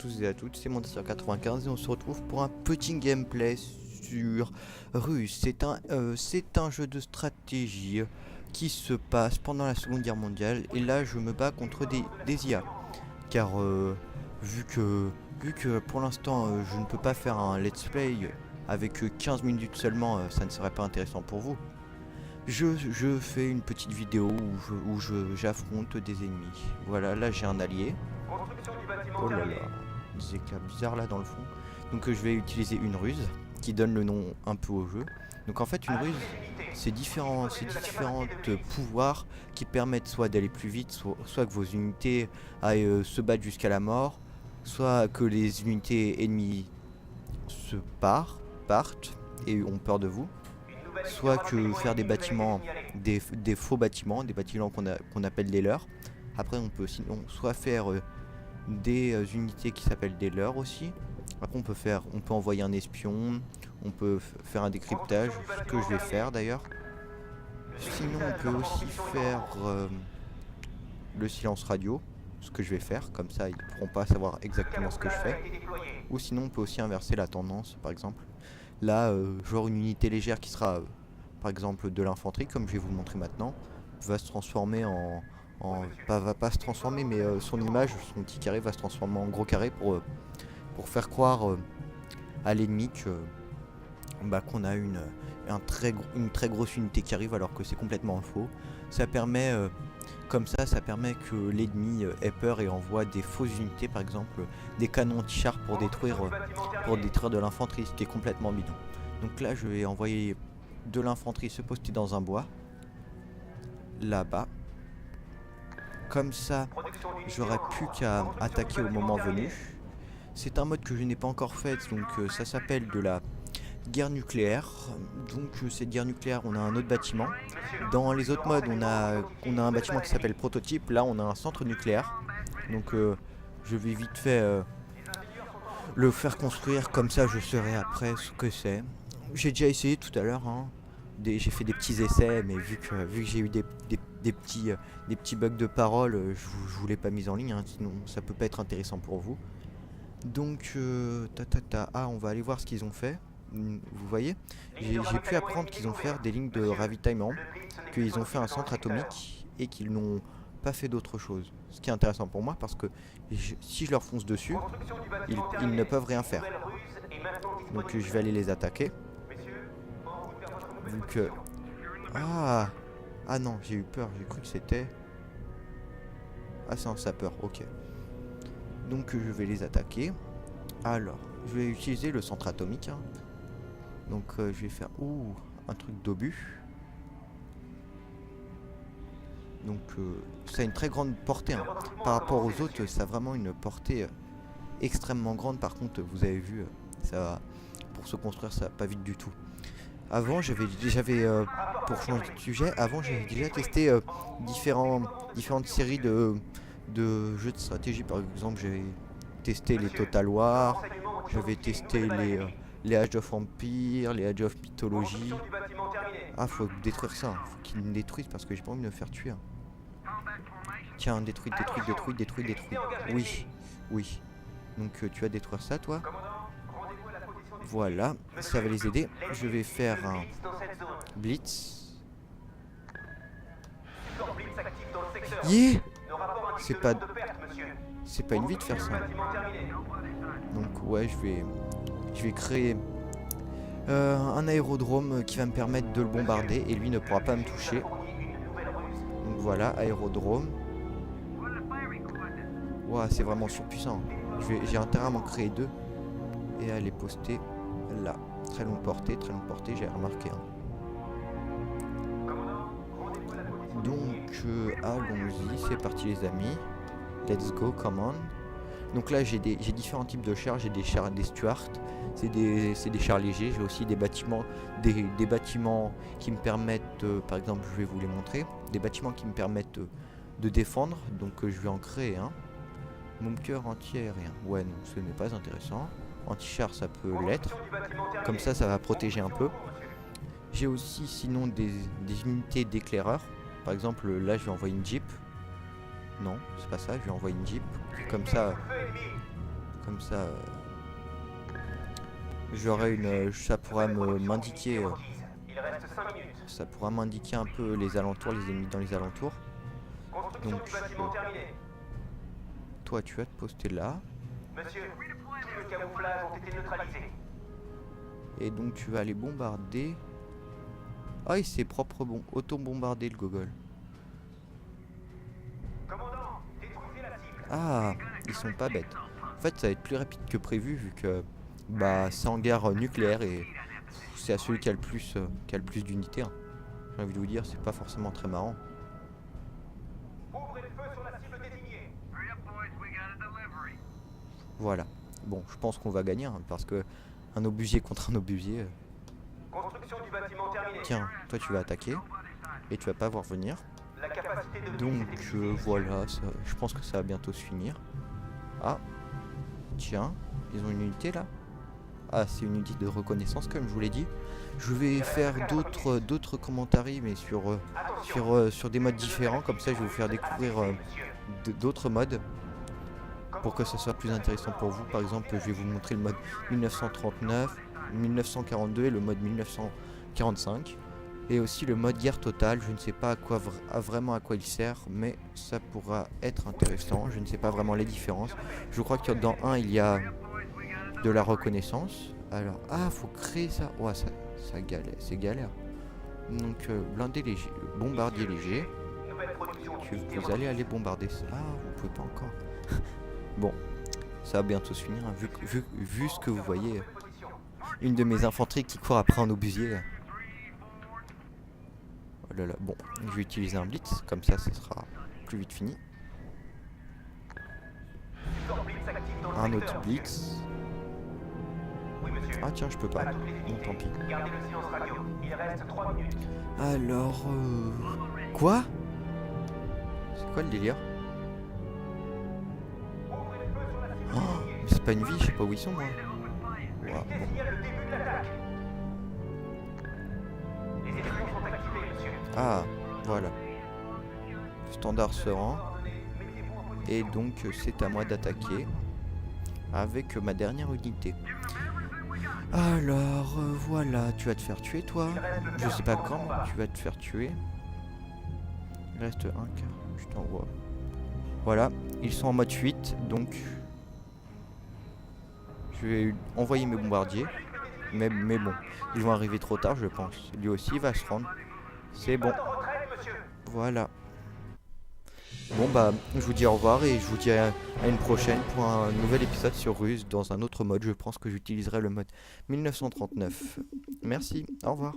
tous et à toutes, c'est Monster95 et on se retrouve pour un petit gameplay sur Ruse. C'est un jeu de stratégie qui se passe pendant la Seconde Guerre mondiale et là je me bats contre des IA. Car vu que pour l'instant je ne peux pas faire un let's play avec 15 minutes seulement, ça ne serait pas intéressant pour vous. Je fais une petite vidéo où j'affronte des ennemis. Voilà, là j'ai un allié. Oh là là, des éclats bizarres là dans le fond. Donc je vais utiliser une ruse qui donne le nom un peu au jeu. Donc en fait une ruse, c'est différents pouvoirs qui permettent soit d'aller plus vite, soit que vos unités aillent se battre jusqu'à la mort, soit que les unités ennemies partent et ont peur de vous. Soit que faire des bâtiments, des faux bâtiments, des bâtiments qu'on appelle des leurs. Après on peut sinon soit faire des unités qui s'appellent des leurs aussi. Après on peut envoyer un espion, on peut faire un décryptage, ce que je vais faire d'ailleurs. Sinon on peut aussi faire le silence radio, ce que je vais faire, comme ça ils ne pourront pas savoir exactement ce que je fais. Ou sinon on peut aussi inverser la tendance, par exemple. Là, genre une unité légère qui sera, par exemple, de l'infanterie, comme je vais vous le montrer maintenant, va se transformer va pas se transformer, mais son image, son petit carré va se transformer en gros carré pour faire croire à l'ennemi qu'on a une très grosse unité qui arrive alors que c'est complètement faux. Ça permet, ça permet que l'ennemi ait peur et envoie des fausses unités, par exemple des canons anti-chars pour détruire de l'infanterie, ce qui est complètement bidon. Donc là je vais envoyer de l'infanterie se poster dans un bois, là-bas. Comme ça j'aurais plus qu'à attaquer au moment venu. C'est un mode que je n'ai pas encore fait, donc ça s'appelle de la guerre nucléaire. Donc cette guerre nucléaire, on a un autre bâtiment. Dans les autres modes on a un bâtiment qui s'appelle prototype. Là on a un centre nucléaire. Donc je vais vite fait le faire construire, comme ça je saurai après ce que c'est. J'ai déjà essayé tout à l'heure, hein. J'ai fait des petits essais, mais vu que j'ai eu des petits bugs de parole, je vous l'ai pas mis en ligne, hein, sinon ça peut pas être intéressant pour vous. Donc on va aller voir ce qu'ils ont fait. Vous voyez, j'ai pu apprendre qu'ils ont fait des lignes de ravitaillement, qu'ils ont fait un centre atomique et qu'ils n'ont pas fait d'autre chose. Ce qui est intéressant pour moi parce que si je leur fonce dessus, ils ne peuvent rien faire. Donc je vais aller les attaquer. Vu que... Ah non, j'ai eu peur, j'ai cru que c'était... Ah c'est un sapeur, ok. Donc je vais les attaquer. Alors, je vais utiliser le centre atomique, hein. Donc je vais faire un truc d'obus. Donc ça a une très grande portée, hein. Par rapport aux autres, ça a vraiment une portée extrêmement grande. Par contre, vous avez vu, ça pour se construire, ça va pas vite du tout. Avant, pour changer de sujet, avant j'avais déjà testé différentes séries de jeux de stratégie. Par exemple, j'avais testé les Total War, j'avais testé les Age of Empire, les Age of Mythology. Ah, faut détruire ça, hein. Faut qu'ils me détruisent parce que j'ai pas envie de me faire tuer, hein. Tiens, détruit. Oui. Donc tu vas détruire ça, toi. Voilà, ça va les aider. Je vais faire un blitz. Yeah. C'est pas une vie de faire ça. Donc ouais, je vais créer un aérodrome qui va me permettre de le bombarder et lui ne pourra pas me toucher. Donc voilà, aérodrome. Ouah, c'est vraiment surpuissant. J'ai intérêt à m'en créer deux et à les poster là. Très longue portée, j'ai remarqué, hein. Donc allons-y, c'est parti les amis. Let's go, come on. Donc là j'ai différents types de chars. J'ai des Stuart, c'est des chars légers. J'ai aussi des bâtiments qui me permettent, par exemple je vais vous les montrer, des bâtiments qui me permettent de défendre. Donc je vais en créer un. Bunker anti-aérien, ouais non, ce n'est pas intéressant. Anti-char ça peut l'être, comme ça va protéger un peu. J'ai aussi sinon des unités d'éclaireurs. Par exemple là je vais envoyer une Jeep. Non, c'est pas ça, je vais envoyer une Jeep. Comme Comme ça, j'aurai une... ça pourra m'indiquer... Il reste 5 minutes. ça pourra m'indiquer un peu les alentours, les ennemis dans les alentours. Construction Donc, du bâtiment terminée. toi, tu vas te poster là. Monsieur, tous les camouflages ont été neutralisés. Et donc, tu vas aller bombarder... Ah, il s'est propre auto-bombardé, le gogol. Commandant, détruisez la cible. Ah, ils sont pas bêtes. En fait, ça va être plus rapide que prévu, vu que... bah, c'est en guerre nucléaire et... c'est à celui qui a le plus d'unités. Hein. J'ai envie de vous dire, c'est pas forcément très marrant. Ouvrez le feu sur la cible désignée. Voilà. Bon, je pense qu'on va gagner, hein, parce que un obusier contre un obusier... Construction du bâtiment terminée. Tiens, toi tu vas attaquer, et tu vas pas voir venir. La capacité de Donc voilà, je pense que ça va bientôt se finir. Ah, tiens, ils ont une unité là. Ah, c'est une unité de reconnaissance comme je vous l'ai dit. Je vais faire d'autres commentaires, mais sur des modes différents. Comme ça, je vais vous faire découvrir d'autres modes pour que ça soit plus intéressant pour vous. Par exemple, je vais vous montrer le mode 1939, 1942 et le mode 1945. Et aussi le mode guerre totale. Je ne sais pas vraiment à quoi il sert, mais ça pourra être intéressant. Je ne sais pas vraiment les différences. Je crois que dans un, il y a de la reconnaissance. Alors, ah, faut créer ça. Ouais, ça galère, c'est galère. Donc, blindé léger, bombardier léger. Vous allez aller bombarder ça. Ah, vous pouvez pas encore. Bon, ça va bientôt se finir, hein, vu ce que vous voyez. Une de mes infanteries qui court après un obusier. Oh là là, bon, je vais utiliser un blitz, comme ça sera plus vite fini. Un autre blitz. Ah tiens, je peux pas. Bon, tant pis. Alors, quoi? C'est quoi le délire? Oh, mais c'est pas une vie, je sais pas où ils sont, moi. Ouais, bon. Ah, voilà. Le standard se rend. Et donc, c'est à moi d'attaquer avec ma dernière unité. Alors, voilà, tu vas te faire tuer, toi. Je sais pas quand, mais tu vas te faire tuer. Il reste un quart, je t'envoie. Voilà, ils sont en mode fuite, donc... je vais envoyer mes bombardiers. Mais bon, ils vont arriver trop tard, je pense. Lui aussi, il va se rendre. C'est bon. Voilà. Bon bah, je vous dis au revoir et je vous dis à une prochaine pour un nouvel épisode sur Ruse dans un autre mode. Je pense que j'utiliserai le mode 1939. Merci, au revoir.